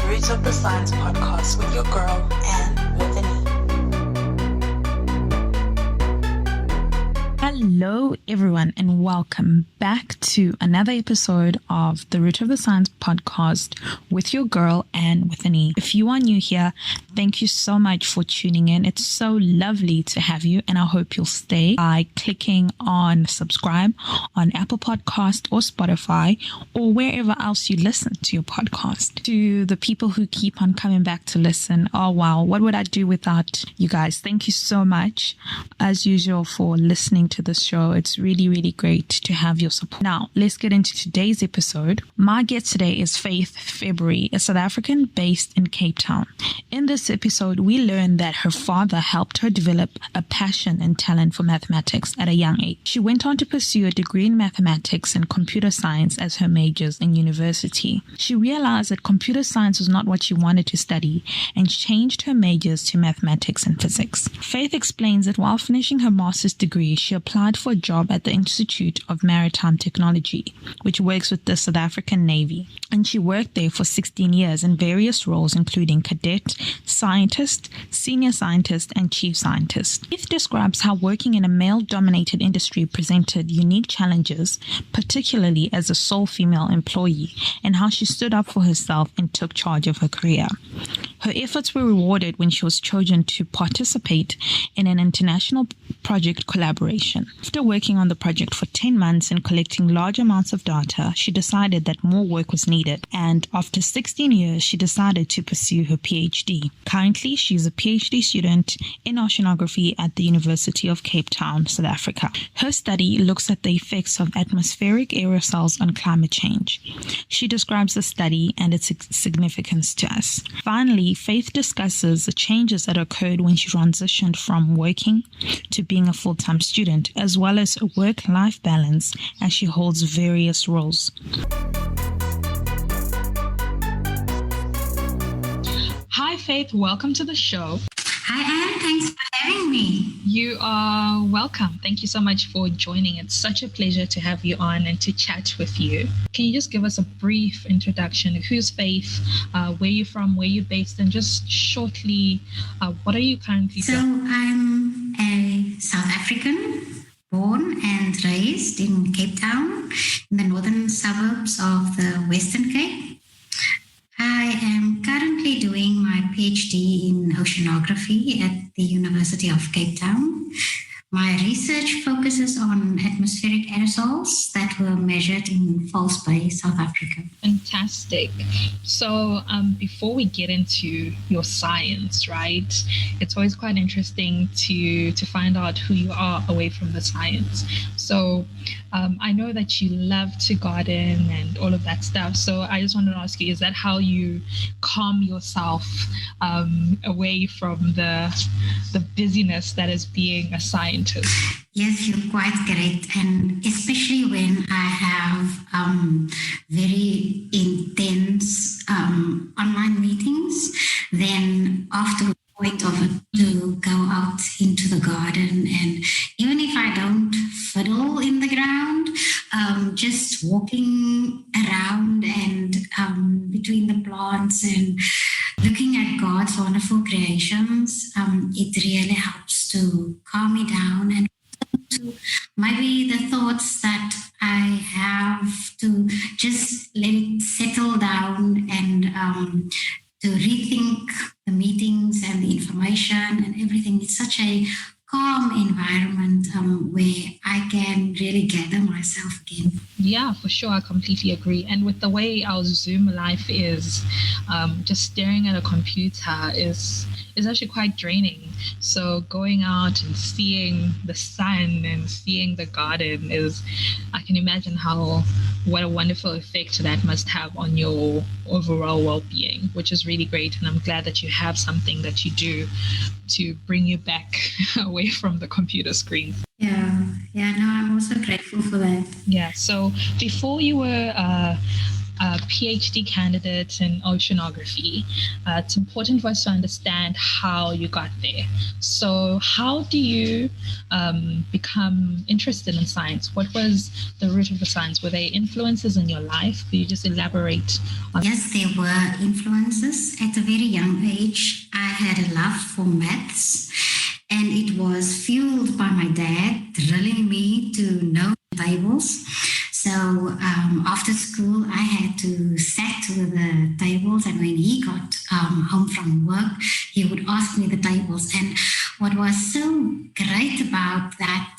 Roots of the Science podcast with your girl, Anne with an E. Hello, everyone, and welcome back to another episode of the Root of the Science podcast with your girl, Anne with an E. If you are new here, thank you so much for tuning in. It's so lovely to have you, and I hope you'll stay by clicking on subscribe on Apple Podcast or Spotify or wherever else you listen to your podcast. To the people who keep on coming back to listen, oh wow, what would I do without you guys? Thank you so much, as usual, for listening to this show. It's really, really great to have your support. Now, let's get into today's episode. My guest today is Faith February, a South African based in Capetown. In this episode, we learned that her father helped her develop a passion and talent for mathematics at a young age. She went on to pursue a degree in mathematics and computer science as her majors in university. She realized that computer science was not what she wanted to study and changed her majors to mathematics and physics. Faith explains that while finishing her master's degree, she applied for a job at the Institute of Maritime Technology, which works with the South African Navy. And she worked there for 16 years in various roles, including cadet, scientist, senior scientist, and chief scientist. Faith describes how working in a male-dominated industry presented unique challenges, particularly as a sole female employee, and how she stood up for herself and took charge of her career. Her efforts were rewarded when she was chosen to participate in an international project collaboration. After working on the project for 10 months and collecting large amounts of data, she decided that more work was needed, and after 16 years, she decided to pursue her PhD. Currently, she is a PhD student in Oceanography at the University of Capetown, South Africa. Her study looks at the effects of atmospheric aerosols on climate change. She describes the study and its significance to us. Finally, Faith discusses the changes that occurred when she transitioned from working to being a full-time student, as well as a work-life balance as she holds various roles. Hi, Faith. Welcome to the show. Hi, Anne. Thanks for having me. You are welcome. Thank you so much for joining. It's such a pleasure to have you on and to chat with you. Can you just give us a brief introduction? Who's Faith? Where you're from? Where you're based? And just shortly, what are you currently doing? So I'm a South African, born and raised in Cape Town, in the northern suburbs of the Western Cape. I am currently doing my PhD in Oceanography at the University of Cape Town. My research focuses on atmospheric aerosols that were measured in False Bay, South Africa. Fantastic. So before we get into your science, right, it's always quite interesting to find out who you are away from the science. So I know that you love to garden and all of that stuff. So I just wanted to ask you, is that how you calm yourself away from the busyness that is being a scientist? Yes, you're quite correct. And especially when I have very intense online meetings, then after the point of it to go out into the garden, and even if I don't fiddle in the ground, just walking around and between the plants and looking at God's wonderful creations, it really helps to calm me down and to maybe the thoughts that I have to just let it settle down and to rethink the meetings and the information and everything. It's such a calm environment where I can really gather myself again. Yeah, for sure. I completely agree. And with the way our Zoom life is, just staring at a computer is actually quite draining. So going out and seeing the sun and seeing the garden I can imagine what a wonderful effect that must have on your overall well-being, which is really great. And I'm glad that you have something that you do to bring you back away from the computer screen. Yeah, no, I'm also grateful for that. Yeah, so before you were a PhD candidate in oceanography, it's important for us to understand how you got there. So how do you become interested in science? What was the root of the science? Were there influences in your life? Could you just elaborate on? Yes, there were influences. At a very young age, I had a love for maths, and it was fueled by my dad drilling me to know tables. So after school, I had to sit with the tables, and when he got home from work, he would ask me the tables. And what was so great about that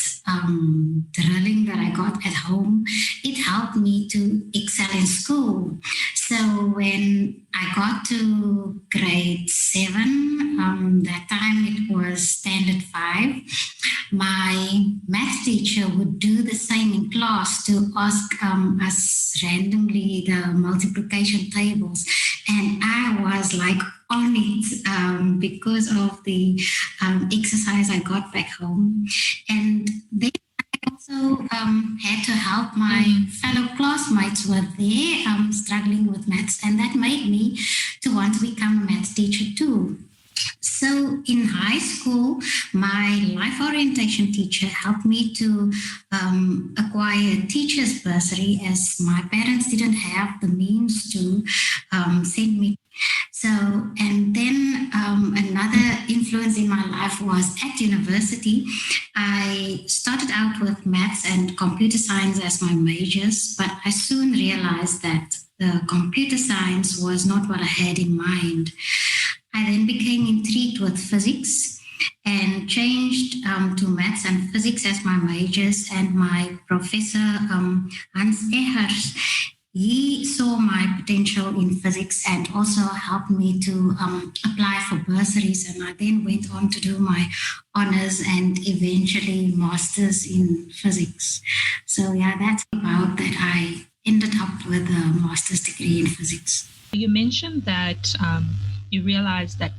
drilling that I got at home, it helped me to excel in school. So when I got to grade 7, that time it was standard 5, my math teacher would do the same in class to ask us randomly the multiplication tables. And I was like on it because of the exercise I got back home. And then I also had to help my fellow classmates who were there struggling with maths, and that made me to want to become a maths teacher too. So in high school, my life orientation teacher helped me to acquire a teacher's bursary, as my parents didn't have the means to send me. So, and then another influence in my life was at university. I started out with maths and computer science as my majors, but I soon realized that the computer science was not what I had in mind. I then became intrigued with physics and changed to maths and physics as my majors. And my professor, Hans Eggers, he saw my potential in physics and also helped me to apply for bursaries. And I then went on to do my honors and eventually masters in physics. So yeah, that's about that. I ended up with a master's degree in physics. You mentioned that you realized that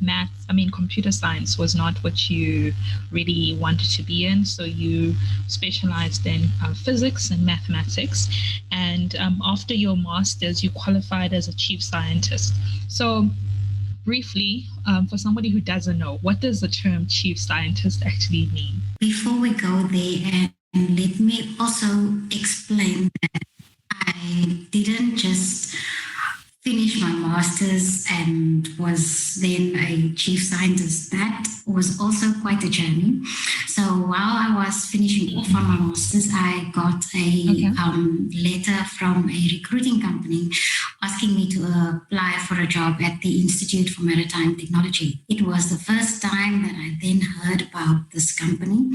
computer science was not what you really wanted to be in. So you specialized in physics and mathematics. And after your master's, you qualified as a chief scientist. So briefly, for somebody who doesn't know, what does the term chief scientist actually mean? Before we go there, and let me also explain that I didn't just finish my master's and was then a chief scientist. That was also quite a journey. So while I was finishing off on my master's, I got a letter from a recruiting company asking me to apply for a job at the Institute for Maritime Technology. It was the first time that I then heard about this company.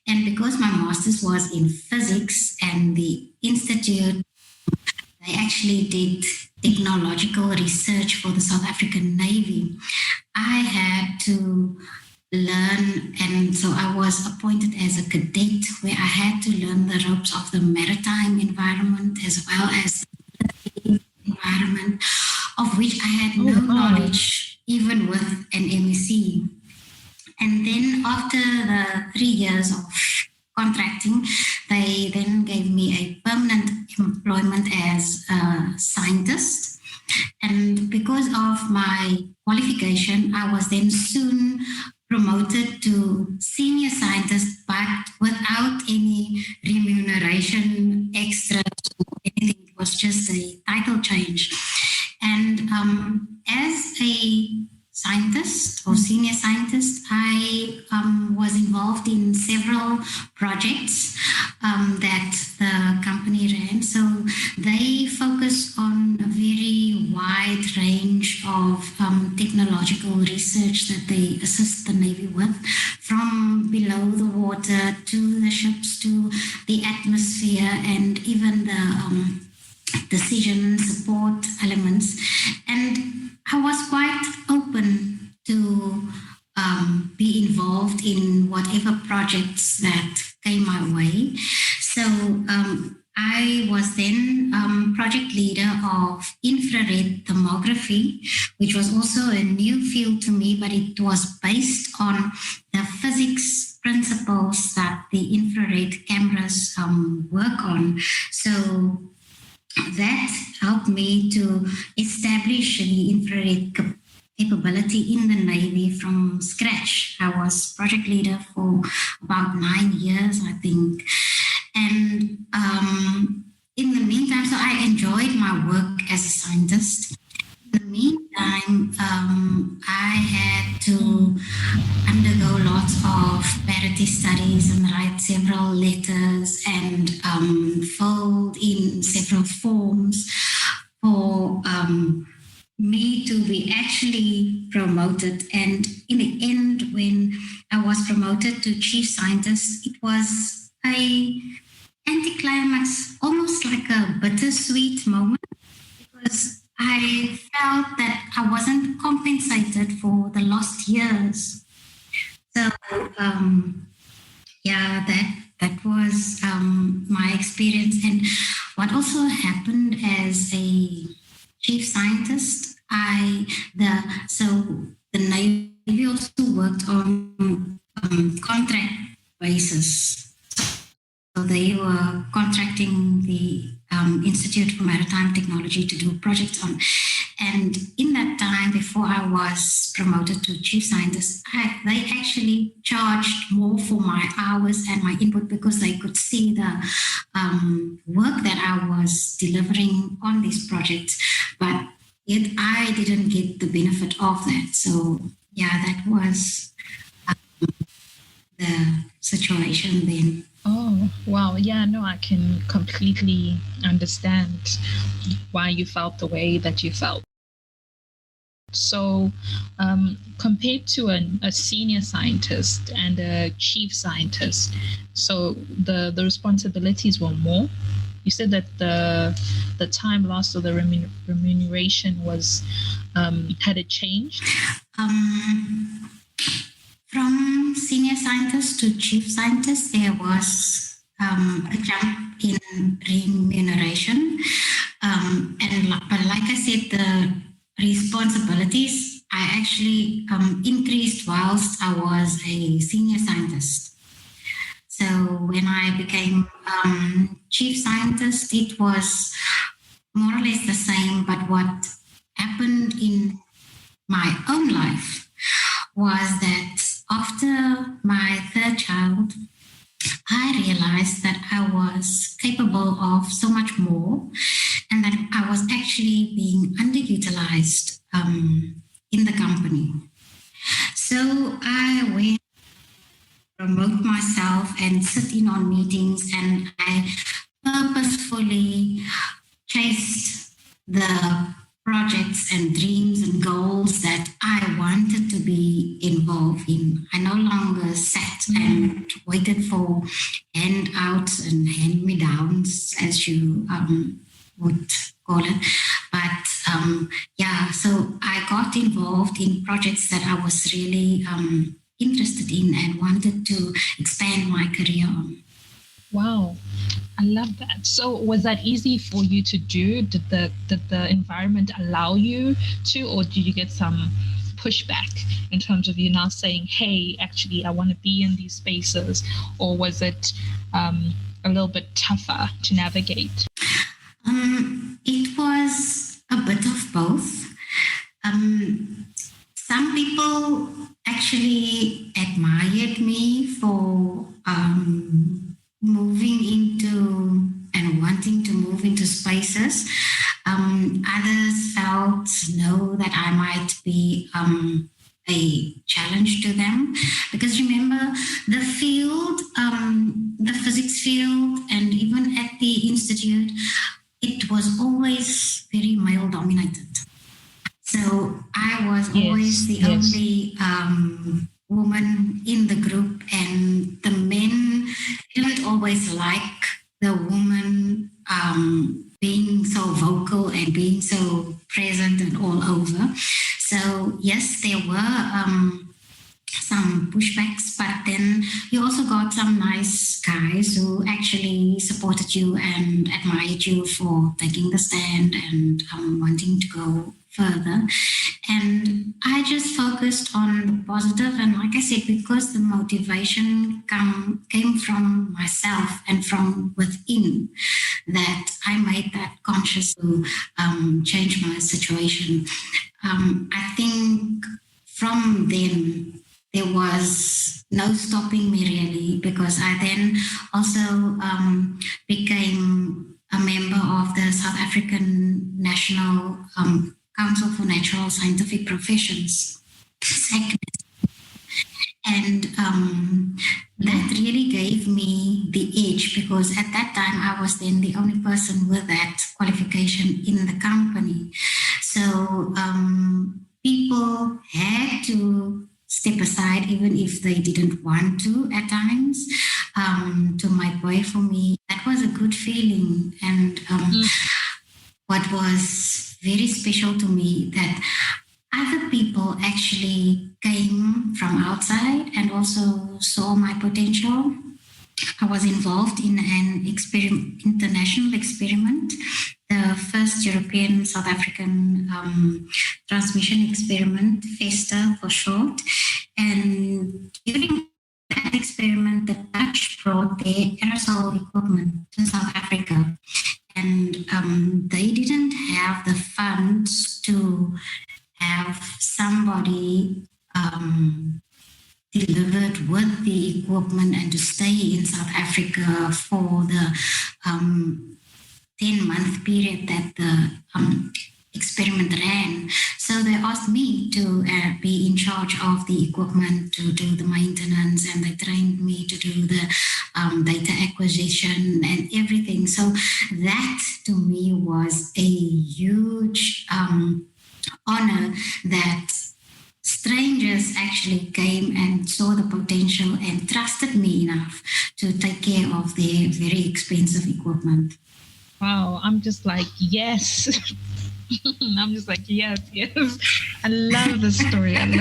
And because my master's was in physics and the Institute, they actually did technological research for the South African Navy, I had to learn, and so I was appointed as a cadet where I had to learn the ropes of the maritime environment as well as the environment, of which I had no knowledge even with an MEC. And then after the 3 years of contracting, they then gave me a permanent employment as a scientist. And because of my qualification, I was then soon promoted to senior scientist, but without any remuneration extras or anything. It was just a title change. And as a scientist or senior scientist, I was involved in several projects that the company ran. So they focus on a very wide range of technological research that they assist the Navy with, from below the water to the ships to the atmosphere and even the decision support elements. And I was quite open to be involved in whatever projects that came my way. So I was then project leader of infrared thermography, which was also a new field to me, but it was based on the physics principles that the infrared cameras work on. So that helped me to establish the infrared capability in the Navy from scratch. I was project leader for about 9 years, I think. And in the meantime, so I enjoyed my work as a scientist. In the meantime, I had to undergo lots of parity studies and write several letters and filled in several forms for me to be actually promoted. And in the end, when I was promoted to chief scientist, it was a anticlimax, almost like a bittersweet moment, because I felt that I wasn't compensated for the lost years. So yeah, that was my experience. And what also happened as a chief scientist, the Navy also worked on contract basis. So they were contracting the Institute of Maritime Technology to do projects on. And in that time, before I was promoted to chief scientist, they actually charged more for my hours and my input because they could see the work that I was delivering on these projects. But yet I didn't get the benefit of that. So yeah, that was the situation then. Oh, wow. Yeah, no, I can completely understand why you felt the way that you felt. So, compared to a senior scientist and a chief scientist, so the responsibilities were more. You said that the time lost or the remuneration was had it changed? From senior scientist to chief scientist, there was a jump in remuneration. But like I said, the responsibilities I actually increased whilst I was a senior scientist. So when I became chief scientist, it was more or less the same. But what happened in my own life was that after my third child, I realized that I was capable of so much more and that I was actually being underutilized in the company. So I went to promote myself and sit in on meetings, and I purposefully chased the projects and dreams and goals that I wanted to be involved in. I no longer sat and waited for handouts and hand-me-downs, as you would call it. But yeah, so I got involved in projects that I was really interested in and wanted to expand my career on. Wow, I love that. So was that easy for you to do? Did the environment allow you to, or did you get some pushback in terms of you now saying, hey, actually, I want to be in these spaces? Or was it a little bit tougher to navigate? It was a bit of both. Some people actually admired me for moving into and wanting to move into spaces. Others felt that I might be a challenge to them, because remember the field, the physics field, and even at the institute, it was always very male dominated. So I was always the only woman in the group, and the men didn't always like the woman being so vocal and being so present and all over. So yes, there were some pushbacks, but then you also got some nice guys who actually supported you and admired you for taking the stand and wanting to go further. And I just focused on the positive. And like I said, because the motivation came from myself and from within, that I made that conscious to change my situation. I think from then, there was no stopping me really, because I then also became a member of the South African National Council for Natural Scientific Professions. And that really gave me the edge, because at that time I was then the only person with that qualification in the company. So people had to step aside, even if they didn't want to at times, to make way for me. That was a good feeling. And what was very special to me, that other people actually came from outside and also saw my potential. I was involved in an international experiment, the first European South African transmission experiment, FESTA for short. And during that experiment, the Dutch brought their aerosol equipment to South Africa. And they didn't have the funds to have somebody delivered with the equipment and to stay in South Africa for the 10-month period that the experiment ran. So they asked me to be in charge of the equipment, to do the maintenance, and they trained me to do the data acquisition and everything. So that to me was a huge honor, that strangers actually came and saw the potential and trusted me enough to take care of their very expensive equipment. Wow, I'm just like, yes. I'm just like, yes. I love the story. And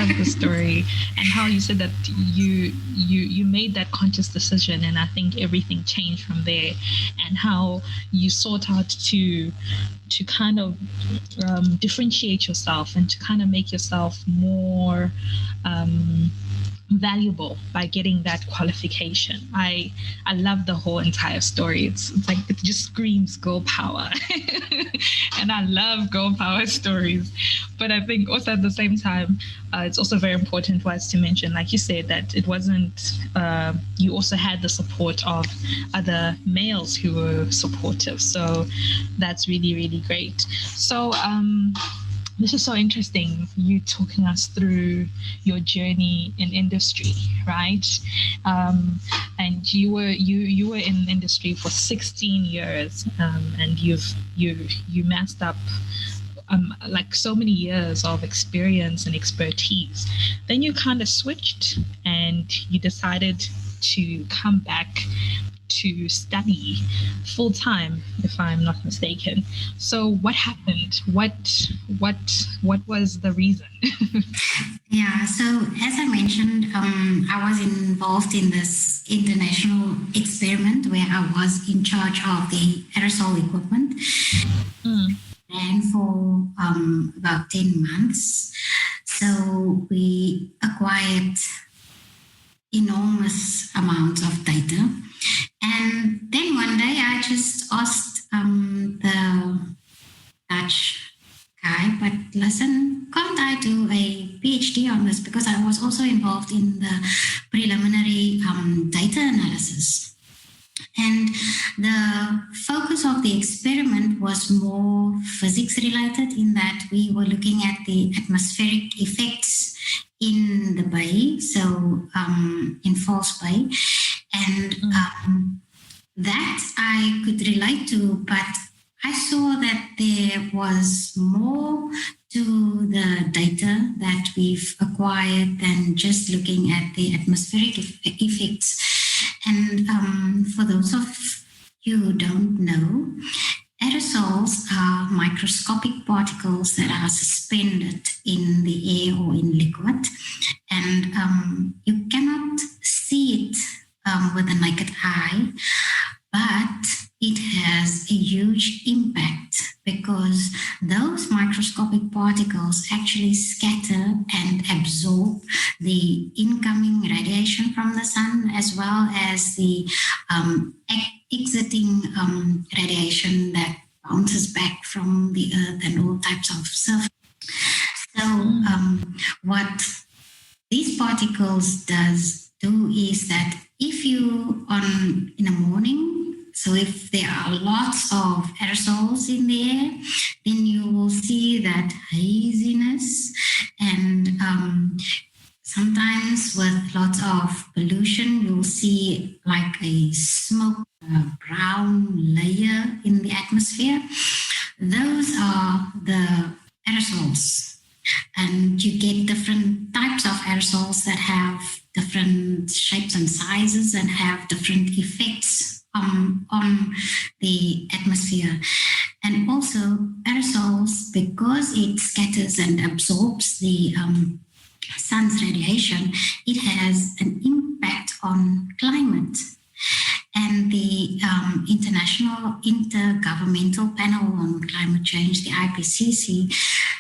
how you said that you made that conscious decision, and I think everything changed from there, and how you sought out to kind of differentiate yourself and to kind of make yourself more valuable by getting that qualification. I love the whole entire story. It's like, it just screams girl power. And I love girl power stories. But I think also at the same time, it's also very important for us to mention, like you said, that it wasn't, you also had the support of other males who were supportive. So that's really, really great. So this is so interesting, you talking us through your journey in industry, right? And you were in industry for 16 years, and you massed up like so many years of experience and expertise. Then you kind of switched and you decided to come back to study full time, if I'm not mistaken. So what happened? What was the reason? Yeah, so as I mentioned, I was involved in this international experiment where I was in charge of the aerosol equipment. And for about 10 months. So we acquired enormous amounts of data. And then one day I just asked the Dutch guy, but listen, can't I do a PhD on this? Because I was also involved in the preliminary data analysis. And the focus of the experiment was more physics related, in that we were looking at the atmospheric effects in the bay, so in False Bay. And that I could relate to, but I saw that there was more to the data that we've acquired than just looking at the atmospheric effects. And for those of you who don't know, aerosols are microscopic particles that are suspended in the air or in liquid. And you cannot see it with the naked eye, but it has a huge impact, because those microscopic particles actually scatter and absorb the incoming radiation from the sun, as well as the exiting radiation that bounces back from the earth and all types of surface. So what these particles do is that if you in the morning, so if there are lots of aerosols in the air, then you will see that haziness, and sometimes with lots of pollution, you'll see like a smoke, brown layer in the atmosphere. Those are the aerosols. And you get different types of aerosols that have different shapes and sizes and have different effects on the atmosphere. And also aerosols, because it scatters and absorbs the sun's radiation, it has an impact on climate. And the International Intergovernmental Panel on Climate Change, the IPCC,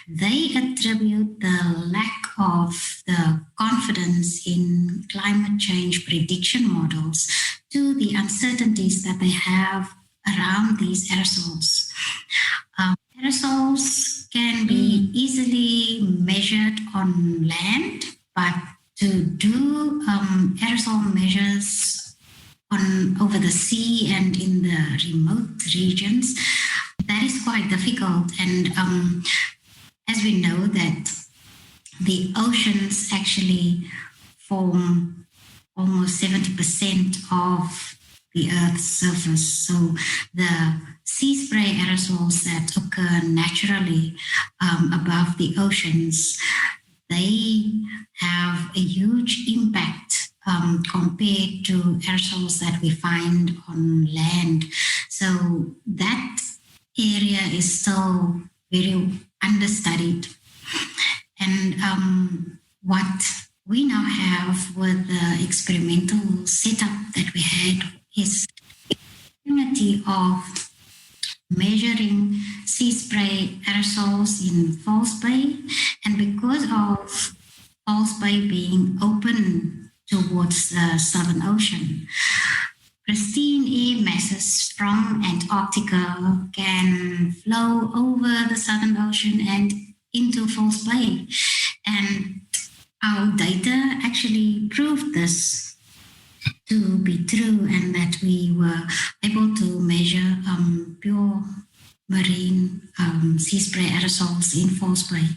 they attribute the lack of the confidence in climate change prediction models to the uncertainties that they have around these aerosols. Aerosols can be easily measured on land, but to do aerosol measures over the sea and in the remote regions, that is quite difficult. And as we know that the oceans actually form almost 70% of the Earth's surface. So the sea spray aerosols that occur naturally above the oceans, they have a huge impact compared to aerosols that we find on land. So that area is still very understudied. And what we now have with the experimental setup that we had is the opportunity of measuring sea spray aerosols in False Bay. And because of False Bay being open towards the Southern Ocean, pristine air masses from Antarctica can flow over the Southern Ocean and into False Bay. And our data actually proved this to be true, and that we were able to measure pure marine sea spray aerosols in False Bay.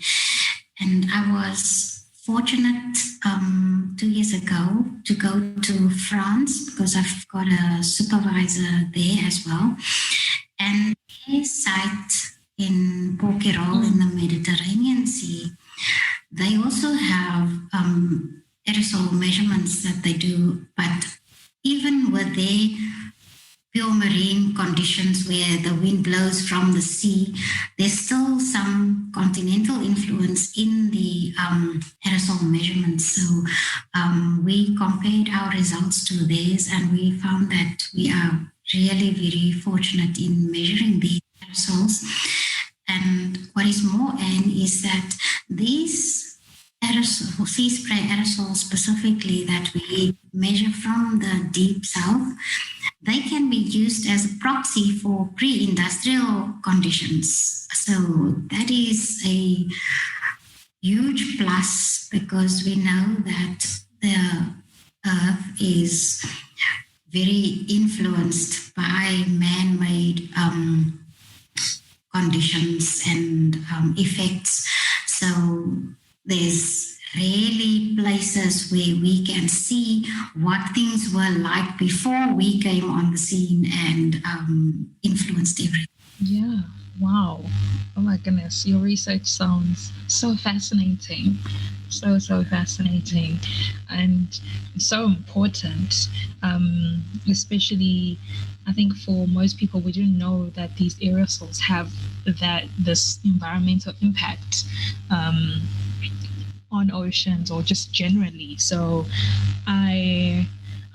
And I was fortunate 2 years ago to go to France, because I've got a supervisor there as well. And their site in Porquerolles in the Mediterranean Sea, they also have aerosol measurements that they do, but even with their pure marine conditions where the wind blows from the sea, there's still some continental influence in the aerosol measurements. So we compared our results to theirs, and we found that we are really very fortunate in measuring these aerosols. And what is more, Anne, is that these aerosol, sea spray aerosols specifically that we measure from the deep south, they can be used as a proxy for pre-industrial conditions. So that is a huge plus, because we know that the Earth is very influenced by man-made conditions and effects. So there's really places where we can see what things were like before we came on the scene and influenced everything. Yeah. Wow. Oh my goodness. Your research sounds so fascinating. So fascinating and so important. Especially, I think for most people, we didn't know that these aerosols have this environmental impact on oceans or just generally. So I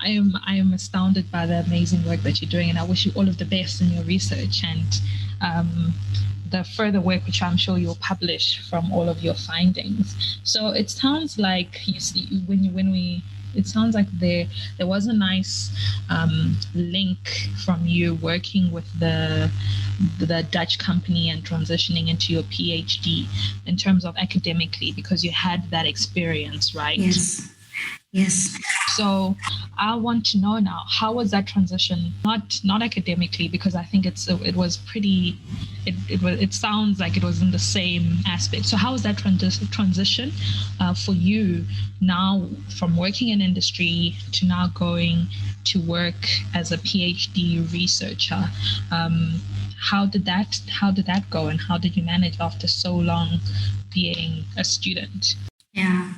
am astounded by the amazing work that you're doing, and I wish you all of the best in your research. And the further work, which I'm sure you'll publish from all of your findings. So it sounds like you see it sounds like there was a nice link from you working with the Dutch company and transitioning into your PhD in terms of academically, because you had that experience, right? Yes. So I want to know now, how was that transition? Not academically, because I think it sounds like it was in the same aspect. So how was that transition for you now, from working in industry to now going to work as a PhD researcher? How did that go, and how did you manage after so long being a student? Yeah,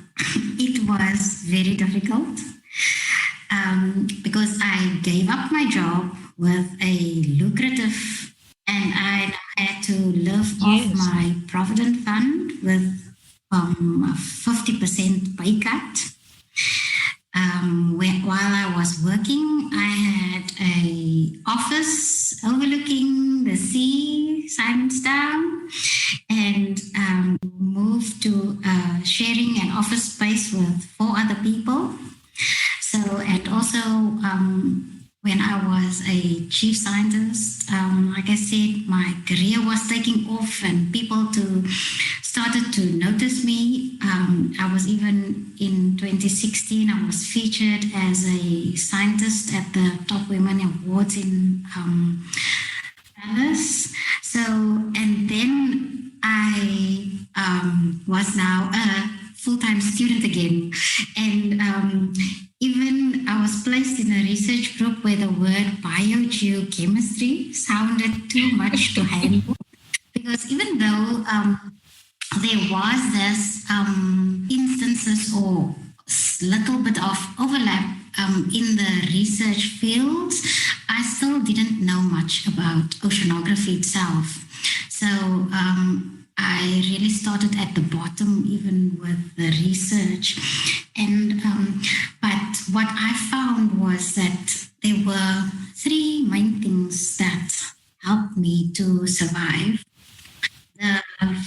it was very difficult because I gave up my job with a lucrative, and I had to live off my provident fund with a 50% pay cut. While I was working, I had a office overlooking the sea, Simonstown, and moved to sharing an office space with 4 other people. So, and also when I was a chief scientist, like I said, my career was taking off and people started to notice me. I was even in 2016, I was featured as a scientist at the Top Women Awards in Dallas. So, and then I was now a full-time student again. And even I was placed in a research group where the word biogeochemistry sounded too much to handle. Because even though there was this instances or little bit of overlap in the research fields, I still didn't know much about oceanography itself. So I really started at the bottom, even with the research. And but what I found was that there were 3 main things that helped me to survive. The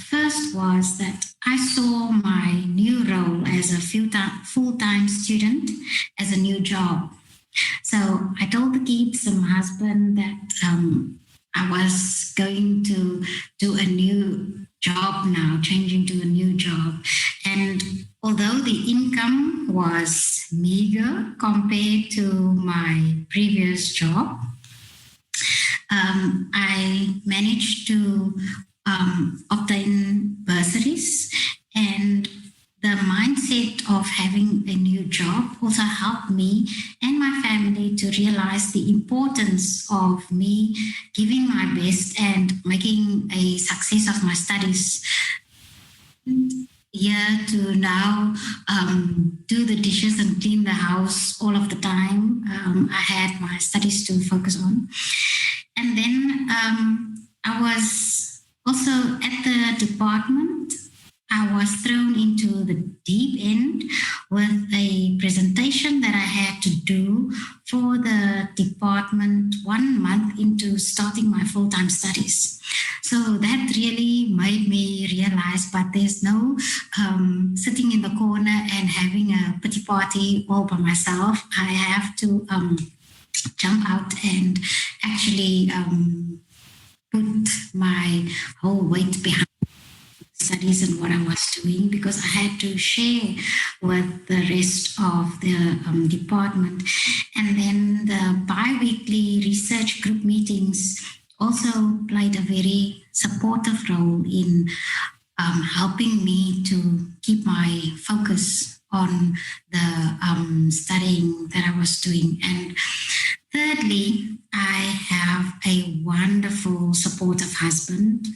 first was that I saw my new role as a full-time student as a new job. So I told the kids and my husband that I was going to do a new job now, changing to a new job. And although the income was meager compared to my previous job, I managed to obtain bursaries, and the mindset of having a new job also helped me and my family to realize the importance of me giving my best and making a success of my studies. Yeah, to now do the dishes and clean the house all of the time. I had my studies to focus on. And then I was also at the department. I was thrown into the deep end with a presentation that I had to do for the department 1 month into starting my full-time studies. So that really made me realize, but there's no sitting in the corner and having a pity party all by myself. I have to jump out and actually put my whole weight behind studies and what I was doing, because I had to share with the rest of the department. And then the bi-weekly research group meetings also played a very supportive role in helping me to keep my focus on the studying that I was doing. And thirdly, I have a wonderful supportive husband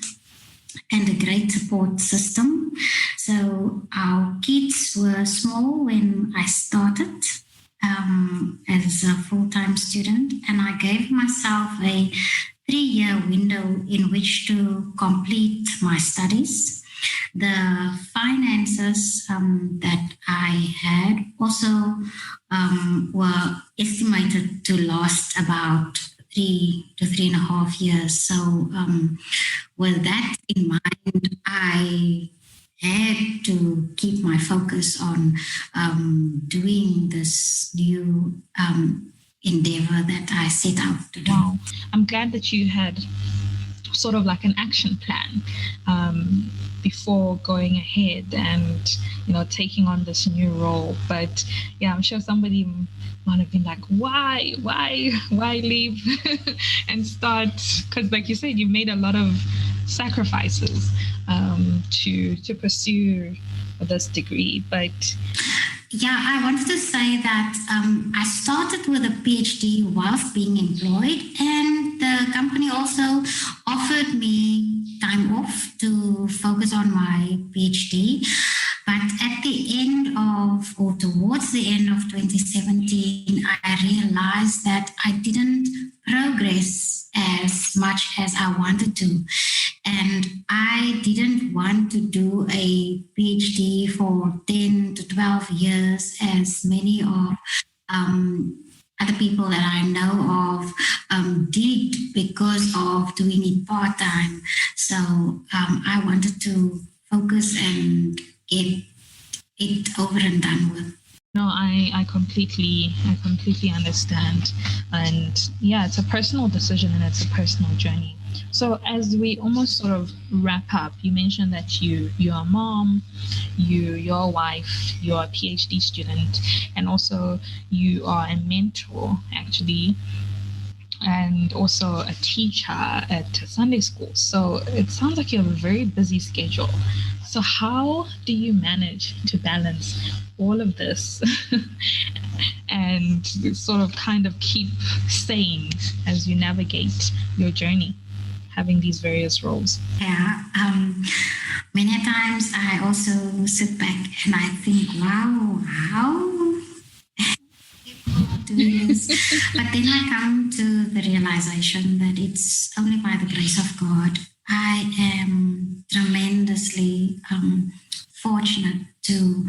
and a great support system. So our kids were small when I started as a full-time student, and I gave myself a 3-year window in which to complete my studies. The finances that I had also were estimated to last about 3 to 3.5 years. So with that in mind, I had to keep my focus on doing this new endeavor that I set out to do. Wow. I'm glad that you had sort of like an action plan before going ahead and, taking on this new role. But yeah, I'm sure somebody might have been like, why leave and start? Because like you said, you made a lot of sacrifices to pursue this degree. But yeah, I wanted to say that I started with a PhD whilst being employed, and the company also offered me time off to focus on my PhD. But at the end of, or towards the end of 2017, I realized that I didn't progress as much as I wanted to. And I didn't want to do a PhD for 10 to 12 years, as many of other people that I know of did, because of doing it part-time. So I wanted to focus and get it over and done with. No, I completely understand. And yeah, it's a personal decision and it's a personal journey. So as we almost sort of wrap up, you mentioned that you're a mom, you're a wife, you're a PhD student, and also you are a mentor, actually, and also a teacher at Sunday school. So it sounds like you have a very busy schedule. So how do you manage to balance all of this and sort of kind of keep sane as you navigate your journey, having these various roles? Yeah, many times I also sit back and I think, wow, how people do this? But then I come to the realization that it's only by the grace of God. I am tremendously fortunate to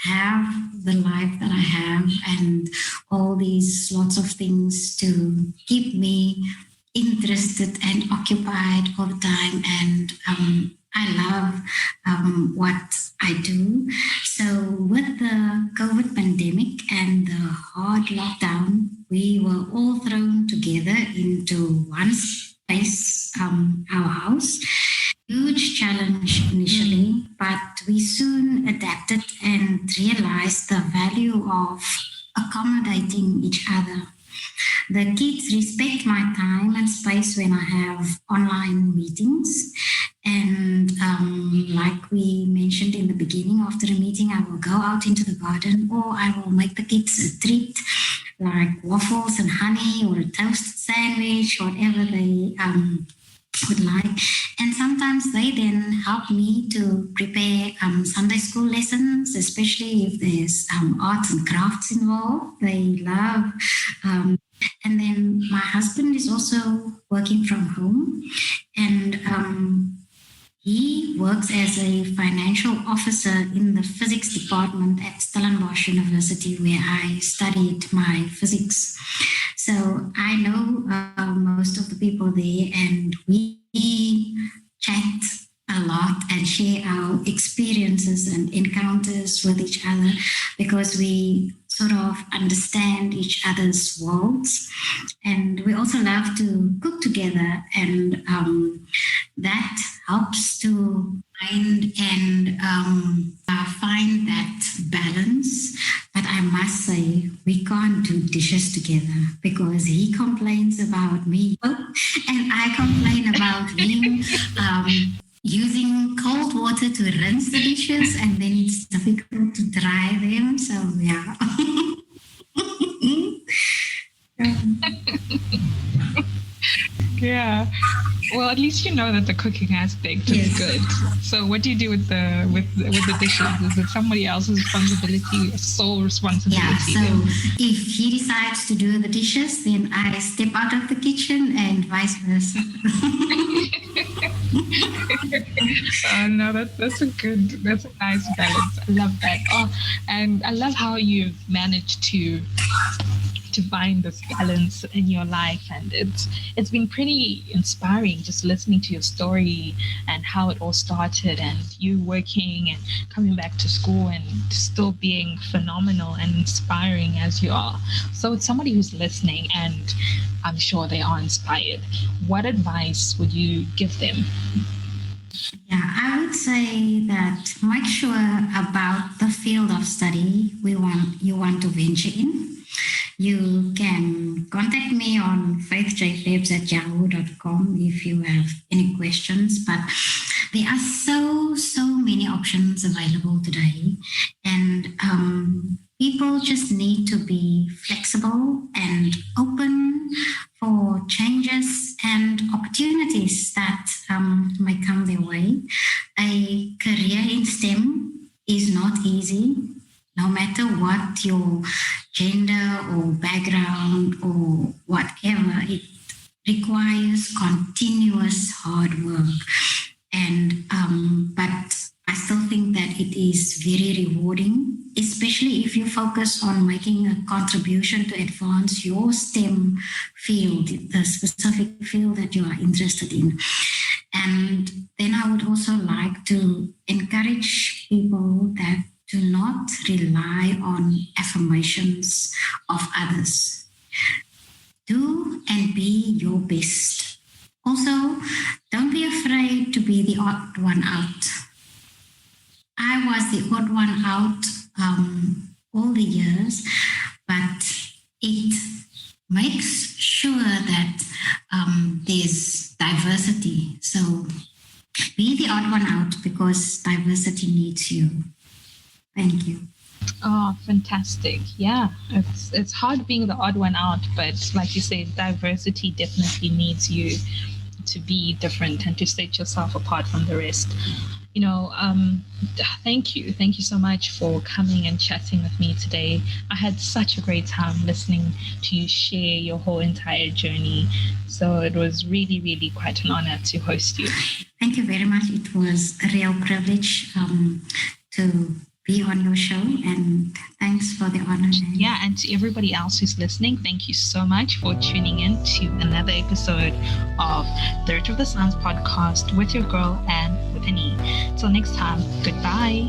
have the life that I have and all these lots of things to keep me interested and occupied all the time. And I love what I do. So with the COVID pandemic and the hard lockdown, we were all thrown together into one space, our house. Huge challenge initially, but we soon adapted and realized the value of accommodating each other. The kids respect my time and space when I have online meetings. And like we mentioned in the beginning, after a meeting, I will go out into the garden or I will make the kids a treat like waffles and honey or a toasted sandwich, whatever they would like. And sometimes they then help me to prepare Sunday school lessons, especially if there's arts and crafts involved. They love. And then my husband is also working from home, and he works as a financial officer in the physics department at Stellenbosch University, where I studied my physics. So I know most of the people there, and we chat a lot and share our experiences and encounters with each other, because we sort of understand each other's worlds. And we also love to cook together, and that helps to find that balance. But I must say, we can't do dishes together because he complains about me and I complain about him using cold water to rinse the dishes, and then it's difficult to dry them. So yeah. Yeah. Well, at least you know that the cooking aspect is good. So what do you do with the dishes? Is it somebody else's responsibility, sole responsibility? Yeah, so if he decides to do the dishes, then I step out of the kitchen and vice versa. No, that's a nice balance. I love that. Oh, and I love how you've managed to to find this balance in your life. And it's been pretty inspiring just listening to your story and how it all started, and you working and coming back to school and still being phenomenal and inspiring as you are. So it's somebody who's listening, and I'm sure they are inspired. What advice would you give them? Yeah, I would say that make sure about the field of study you want to venture in. You can contact me on faithjfebs@yahoo.com if you have any questions. But there are so many options available today, and people just need to be flexible and open for changes and opportunities that may come their way. A career in STEM is not easy, no matter what your gender or background or whatever. It requires continuous hard work, and but I still think that it is very rewarding, especially if you focus on making a contribution to advance your STEM field, the specific field that you are interested in. And then I would also like to encourage people that do not rely on affirmations of others. Do and be your best. Also, don't be afraid to be the odd one out. I was the odd one out all the years, but it makes sure that there's diversity. So be the odd one out because diversity needs you. Thank you. Oh, fantastic. Yeah, it's hard being the odd one out, but like you say, diversity definitely needs you to be different and to set yourself apart from the rest. Thank you so much for coming and chatting with me today. I had such a great time listening to you share your whole entire journey. So it was really, really quite an honor to host you. Thank you very much. It was a real privilege to be on your show, and thanks for the honor. Yeah, and to everybody else who's listening, thank you so much for tuning in to another episode of the Root of the Science podcast with your girl Anne with an E. Till next time, goodbye.